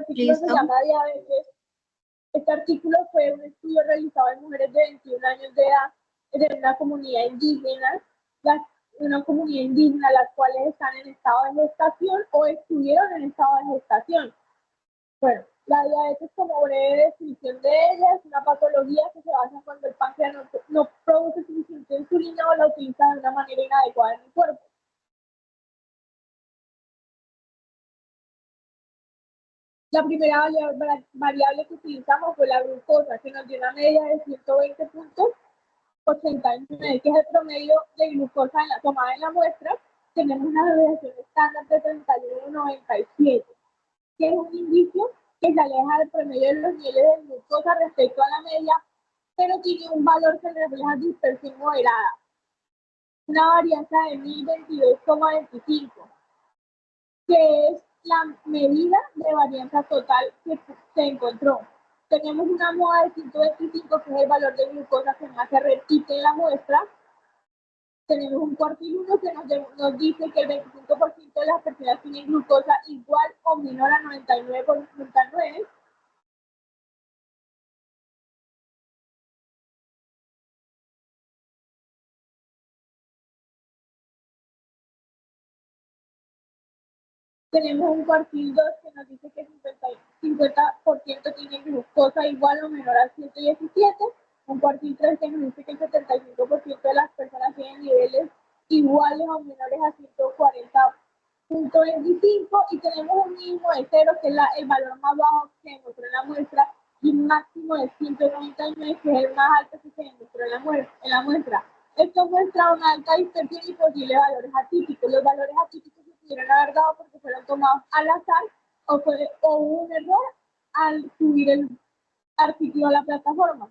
artículo se Listo. llama Diabetes. Este artículo fue un estudio realizado en mujeres de 21 años de edad de una comunidad indígena, las cuales están en estado de gestación o estuvieron en estado de gestación. Bueno, la diabetes, como breve descripción de ella, es una patología que se basa cuando el páncreas no produce suficiente insulina o la utiliza de una manera inadecuada en el cuerpo. La primera variable que utilizamos fue la glucosa, que nos dio una media de 120.89, que es el promedio de glucosa en la tomada en la muestra. Tenemos una desviación estándar de 31,97, que es un indicio que se aleja del promedio de los niveles de glucosa respecto a la media, pero tiene un valor que refleja dispersión moderada, una varianza de 1022,25, que es la medida de varianza total que se encontró. Tenemos una MOA de 125, que es el valor de glucosa que más se repite en la muestra. Tenemos un cuartil 1 que nos dice que el 25% de las personas tienen glucosa igual o menor a 99,9. Tenemos un cuartil 2 que nos dice que 50% tiene glucosa igual o menor a 117. Un cuartil 3 que nos dice que el 75% de las personas tienen niveles iguales o menores a 140,25. Y tenemos un mínimo de 0, que es el valor más bajo que se demostró en la muestra, y un máximo de 199, que es el más alto que se demostró en la muestra. Esto muestra una alta dispersión y posibles valores atípicos. Los valores atípicos se pudieron haber dado porque fueron tomados al azar o hubo un error al subir el artículo a la plataforma.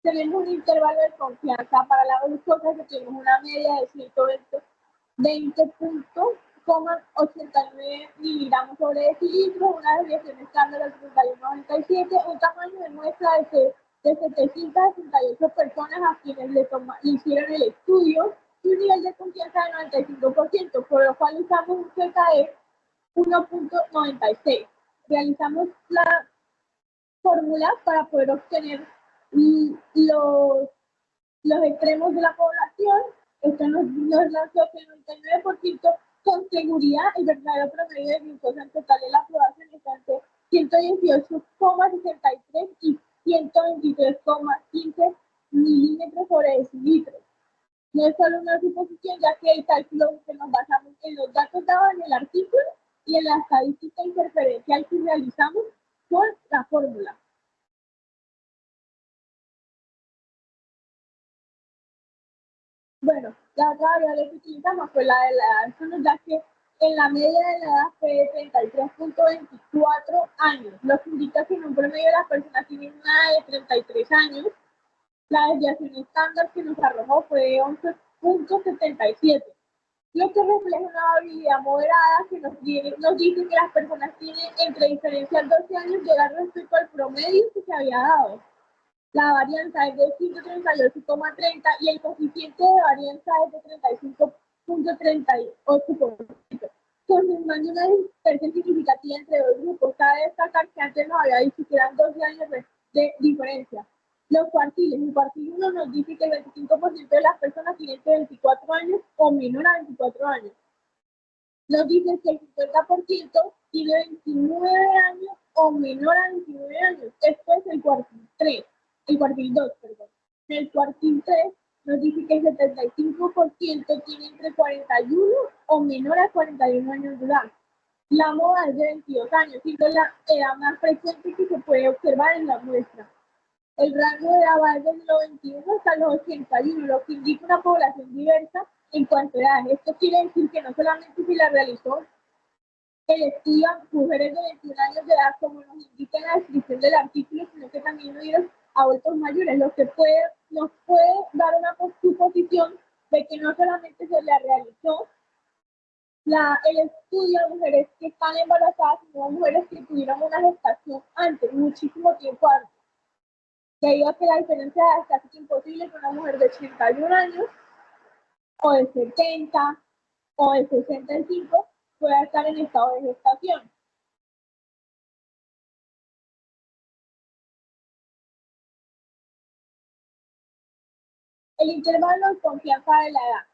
Tenemos un intervalo de confianza para la glucosa, que tenemos una media de 120,89 miligramos sobre decilitro, una desviación estándar de 31,97, un tamaño de muestra de 768 personas a quienes le hicieron el estudio, y un nivel de confianza de 95%, por lo cual usamos un Z de 1,96. Realizamos la fórmula para poder obtener los extremos de la población. Esto nos lanzó que el 99% con seguridad el verdadero promedio de glucosa en total de la población está entre 118,63 y 123,15 milímetros sobre decilitro. No es solo una suposición, ya que el cálculo que nos basamos en los datos dados en el artículo y en la estadística interferencial que realizamos con la fórmula. Bueno, la otra variable que utilizamos fue la de la edad. Esto nos da que en la media de la edad fue de 33,24 años, lo que indica que en un promedio las personas tienen una edad de 33 años. La desviación estándar que nos arrojó fue de 11,77, lo que refleja una variabilidad moderada que nos dice que las personas tienen entre diferencias 12 años de edad respecto al promedio que se había dado. La varianza es de 138,30 y el coeficiente de varianza es de 35,38%, confirmando una dispersión significativa entre dos grupos. Cabe destacar que antes nos había dicho que eran 12 años de diferencia. Los cuartiles. El cuartil 1 nos dice que el 25% de las personas tienen 24 años o menor a 24 años. Nos dice que el 50% tiene 29 años o menor a 29 años. Esto es el cuartil 3. El cuartil 2, perdón. En el cuartil 3 nos dice que el 75% tiene entre 41 o menor a 41 años de edad. La moda es de 22 años, siendo la edad más frecuente que se puede observar en la muestra. El rango de edad va desde los 21 hasta los 81, lo que indica una población diversa en cuanto a edad. Esto quiere decir que no solamente se la realizó el estudio a mujeres de 21 años de edad, como nos indica en la descripción del artículo, sino que también lo dieron a adultos mayores, lo que nos puede dar una suposición de que no solamente se le realizó el estudio a mujeres que están embarazadas, sino a mujeres que tuvieron una gestación antes, muchísimo tiempo antes. Debido a que la diferencia es casi imposible con una mujer de 81 años o de 70 o de 65 pueda estar en estado de gestación. El intervalo de confianza de la edad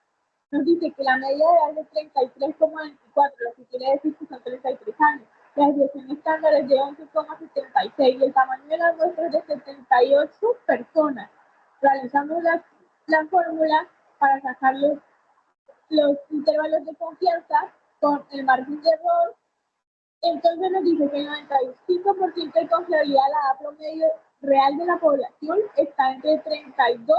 nos dice que la media de edad es de 33,24, lo que quiere decir que son 33 años. La desviación estándar es de 11,76 y el tamaño de la muestra es de 78 personas. Realizamos la fórmula para sacar los intervalos de confianza con el margen de error. Entonces nos dice que el 95% de confiabilidad de la edad promedio real de la población está entre 32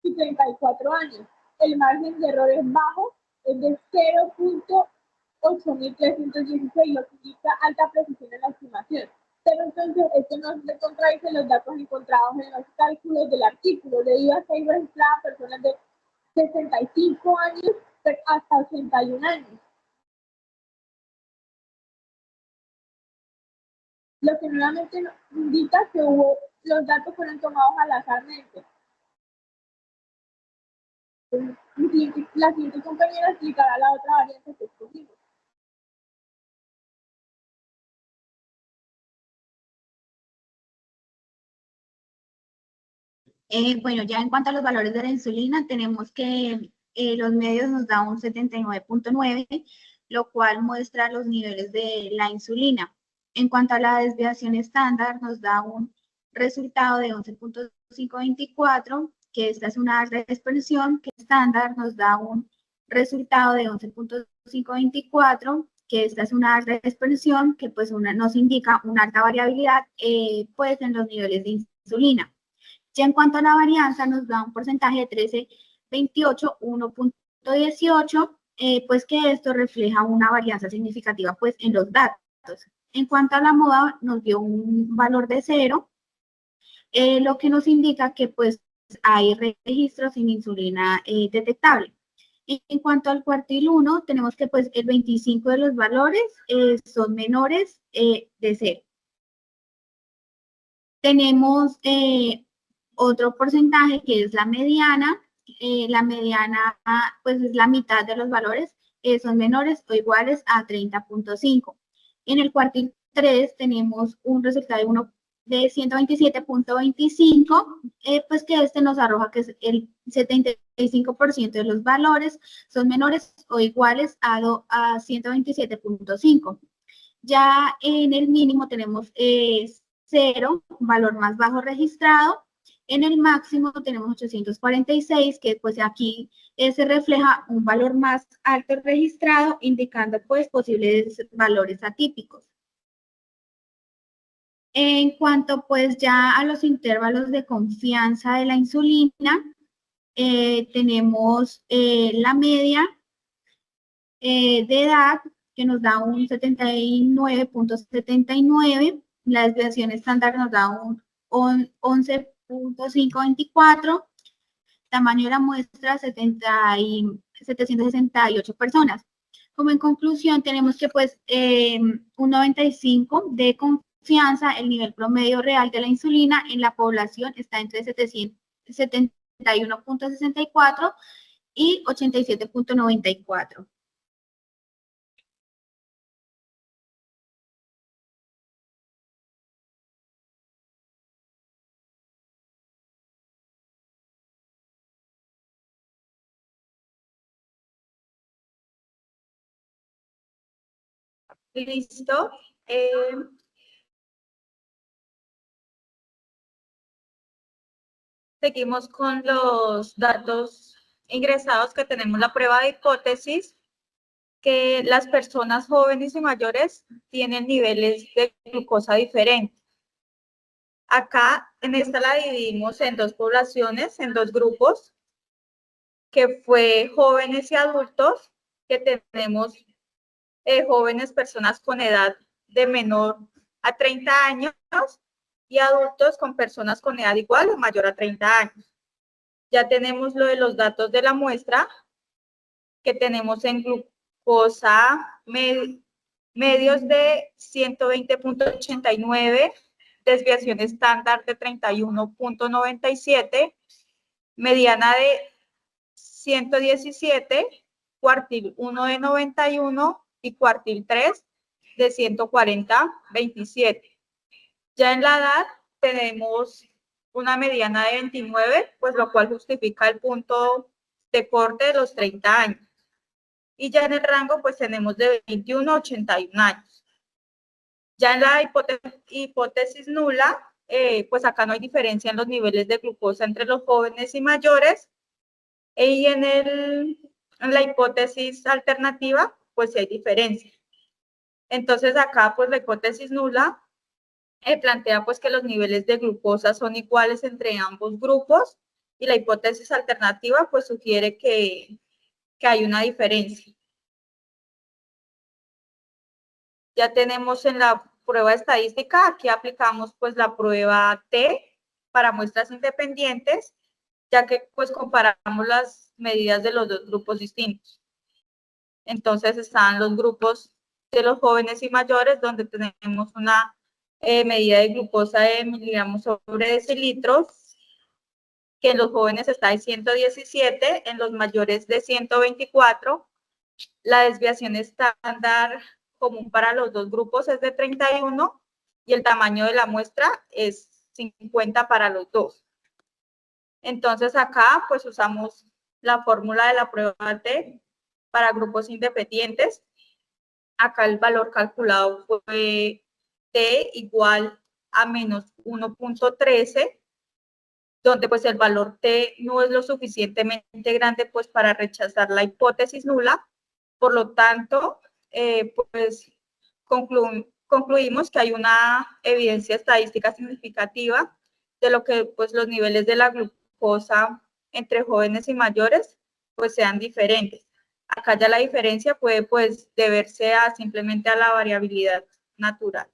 y 34 años. El margen de error es bajo, es de 0.8316, lo que indica alta precisión en la estimación. Pero entonces esto no se contradice los datos encontrados en los cálculos del artículo, debido a que hay registradas personas de 65 años hasta 81 años. Lo que nuevamente indica que los datos fueron tomados al azarmente. La siguiente compañera explicará la otra variante que escogimos. Bueno, ya en cuanto a los valores de la insulina, tenemos que los medios nos da un 79,9, lo cual muestra los niveles de la insulina. En cuanto a la desviación estándar, nos da un resultado de 11,524, que esta es una alta expresión, que estándar nos da un resultado de 11,524, que esta es una alta expresión, que pues nos indica una alta variabilidad pues en los niveles de insulina. Ya en cuanto a la varianza, nos da un porcentaje de 13,28, 1,18, pues que esto refleja una varianza significativa pues en los datos. En cuanto a la moda, nos dio un valor de 0, lo que nos indica que pues hay registros sin insulina detectable. En cuanto al cuartil 1, tenemos que pues el 25 de los valores son menores de 0. Tenemos otro porcentaje que es la mediana. La mediana, pues es la mitad de los valores, son menores o iguales a 30,5. En el cuartil 3 tenemos un resultado de 127,25, pues que este nos arroja que es el 75% de los valores son menores o iguales a 127,5. Ya en el mínimo tenemos 0, valor más bajo registrado. En el máximo tenemos 846, que pues aquí se refleja un valor más alto registrado, indicando pues posibles valores atípicos. En cuanto pues ya a los intervalos de confianza de la insulina, tenemos la media de edad, que nos da un 79,79, la desviación estándar nos da un 11,524, tamaño de la muestra 768 personas. Como en conclusión, tenemos que pues un 95 de confianza, el nivel promedio real de la insulina en la población está entre 71,64 y 87,94. Listo. Seguimos con los datos ingresados, que tenemos la prueba de hipótesis, que las personas jóvenes y mayores tienen niveles de glucosa diferentes. Acá en esta la dividimos en dos poblaciones, en dos grupos, que fue jóvenes y adultos, que tenemos jóvenes, personas con edad de menor a 30 años y adultos con personas con edad igual o mayor a 30 años. Ya tenemos lo de los datos de la muestra, que tenemos en glucosa medios de 120,89, desviación estándar de 31,97, mediana de 117, cuartil 1 de 91 y cuartil 3 de 140-27. Ya en la edad tenemos una mediana de 29, pues lo cual justifica el punto de corte de los 30 años. Y ya en el rango, pues tenemos de 21 a 81 años. Ya en la hipótesis nula, pues acá no hay diferencia en los niveles de glucosa entre los jóvenes y mayores. Y en la hipótesis alternativa, pues sí hay diferencia. Entonces acá, pues la hipótesis nula plantea pues que los niveles de glucosa son iguales entre ambos grupos, y la hipótesis alternativa pues sugiere que hay una diferencia. Ya tenemos en la prueba estadística, aquí aplicamos pues la prueba T para muestras independientes, ya que pues comparamos las medidas de los dos grupos distintos. Entonces están los grupos de los jóvenes y mayores, donde tenemos una medida de glucosa de miligramos sobre decilitros, que en los jóvenes está de 117, en los mayores de 124. La desviación estándar común para los dos grupos es de 31 y el tamaño de la muestra es 50 para los dos. Entonces acá pues usamos la fórmula de la prueba T para grupos independientes. Acá el valor calculado fue T igual a menos 1.13, donde pues el valor T no es lo suficientemente grande pues para rechazar la hipótesis nula. Por lo tanto, pues concluimos que hay una evidencia estadística significativa de lo que pues los niveles de la glucosa entre jóvenes y mayores pues sean diferentes. Acá ya la diferencia puede pues deberse simplemente a la variabilidad natural.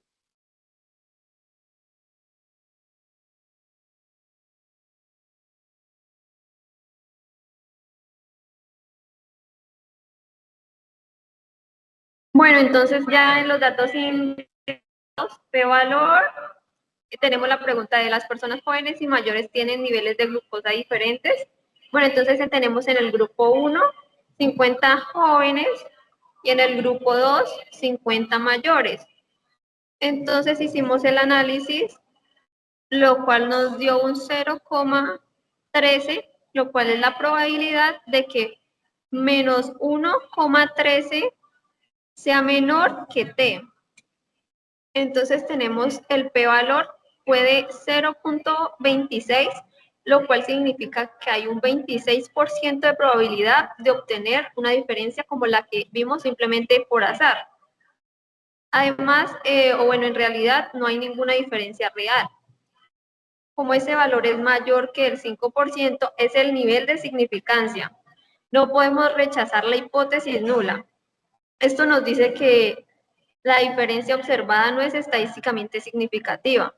Bueno, entonces ya en los datos P-valor, tenemos la pregunta de las personas jóvenes y mayores tienen niveles de glucosa diferentes. Bueno, entonces tenemos en el grupo 1, 50 jóvenes y en el grupo 2, 50 mayores. Entonces hicimos el análisis, lo cual nos dio un 0,13, lo cual es la probabilidad de que menos 1,13 sea menor que T. Entonces tenemos el p-valor fue de 0.26, lo cual significa que hay un 26% de probabilidad de obtener una diferencia como la que vimos simplemente por azar. Además, en realidad no hay ninguna diferencia real. Como ese valor es mayor que el 5%, es el nivel de significancia. No podemos rechazar la hipótesis nula. Esto nos dice que la diferencia observada no es estadísticamente significativa.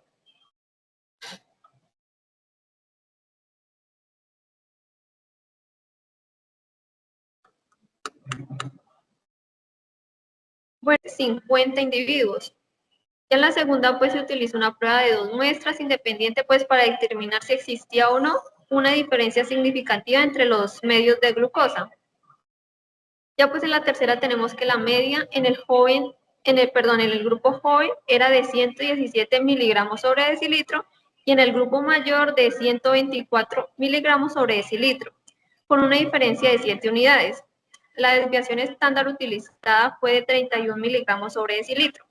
Bueno, 50 individuos. Ya en la segunda, pues, se utilizó una prueba de 2 muestras independiente, pues, para determinar si existía o no una diferencia significativa entre los medios de glucosa. Ya, pues, en la tercera tenemos que la media en el grupo joven era de 117 miligramos sobre decilitro y en el grupo mayor de 124 miligramos sobre decilitro, con una diferencia de 7 unidades. La desviación estándar utilizada fue de 31 miligramos sobre decilitro,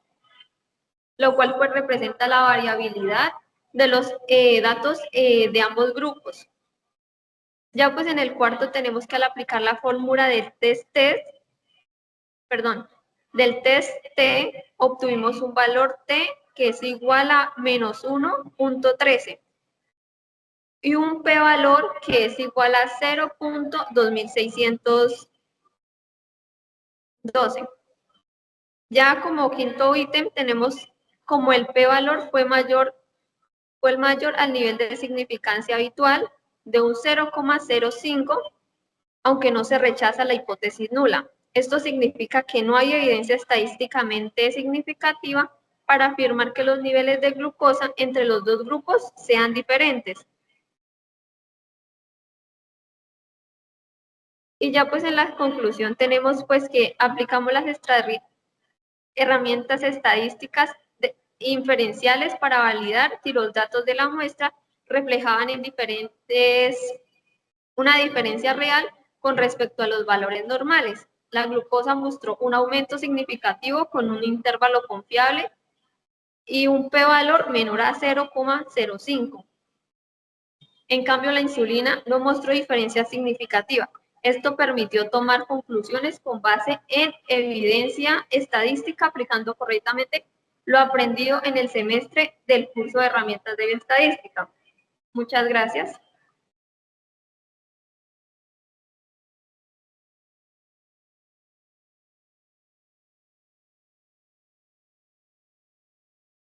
lo cual pues representa la variabilidad de los datos de ambos grupos. Ya pues en el cuarto tenemos que al aplicar la fórmula del test T, obtuvimos un valor T que es igual a menos 1.13 y un p-valor que es igual a 0.2612. Ya como quinto ítem tenemos como el p-valor fue el mayor al nivel de significancia habitual de un 0,05, aunque no se rechaza la hipótesis nula. Esto significa que no hay evidencia estadísticamente significativa para afirmar que los niveles de glucosa entre los dos grupos sean diferentes. Y ya pues en la conclusión tenemos pues que aplicamos las herramientas estadísticas inferenciales para validar si los datos de la muestra reflejaban una diferencia real con respecto a los valores normales. La glucosa mostró un aumento significativo con un intervalo confiable y un p-valor menor a 0,05. En cambio, la insulina no mostró diferencia significativa. Esto permitió tomar conclusiones con base en evidencia estadística, aplicando correctamente lo aprendido en el semestre del curso de herramientas de estadística. Muchas gracias.